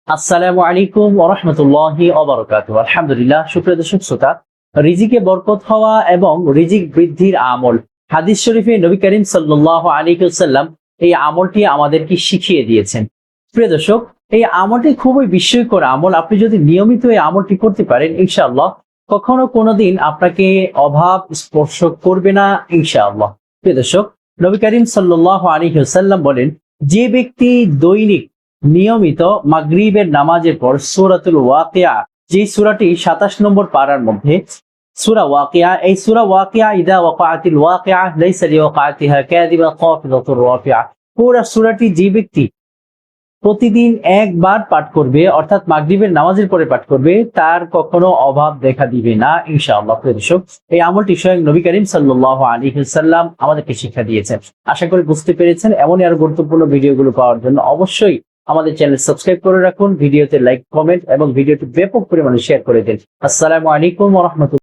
আসসালামু আলাইকুম ওয়া রাহমাতুল্লাহি ওয়া বারাকাতুহু। আলহামদুলিল্লাহ, সুপ্রিয় দর্শক শ্রোতা, রিজিকে বরকত হওয়া এবং রিজিক বৃদ্ধির আমল, হাদিস শরীফে নবী করিম সাল্লাল্লাহু আলাইহি ওয়াসাল্লাম এই আমলটি আমাদেরকে শিখিয়ে দিয়েছেন। প্রিয় দর্শক, এই আমলটি খুবই বিস্ময়কর আমল। আপনি যদি নিয়মিত এই আমলটি করতে পারেন, ইনশাআল্লাহ কখনো কোনোদিন আপনাকে অভাব স্পর্শ করবে না, ইনশাআল্লাহ। প্রিয় দর্শক, নবী করিম সাল্লাল্লাহু আলাইহি ওয়াসাল্লাম বলেন, যে ব্যক্তি দৈনিক নিয়মিত মাগরিবের নামাজের পর সূরাতুল ওয়াকিয়া, যে সূরাটি 27 নম্বর পারার মধ্যে সূরা ওয়াকিয়া, এই সূরা ওয়াকিয়া, ইদা ওয়াকাআতিল ওয়াকিয়া লাইসা লিওয়াকাতিহা কাযিবা খাফিদাতুর রাফিআ, পুরো সূরাটি যে ব্যক্তি প্রতিদিন একবার পাঠ করবে, অর্থাৎ মাগরিবের নামাজের পরে পাঠ করবে, তার কখনো অভাব দেখা দিবে না, ইনশাআল্লাহ। প্রিয় দর্শক, এই আমলটি স্বয়ং নবী করিম সাল্লাল্লাহু আলাইহি ওয়াসাল্লাম আমাদেরকে শিক্ষা দিয়েছেন। আশা করি বুঝতে পেরেছেন। এমনই আরো গুরুত্বপূর্ণ ভিডিওগুলো পাওয়ার জন্য অবশ্যই আমাদের চ্যানেল সাবস্ক্রাইব করে রাখুন, ভিডিওতে লাইক, কমেন্ট এবং ভিডিওটি ব্যাপক পরিমাণে শেয়ার করে দিন। আসসালামু আলাইকুম ওয়া রাহমাতুল্লাহ।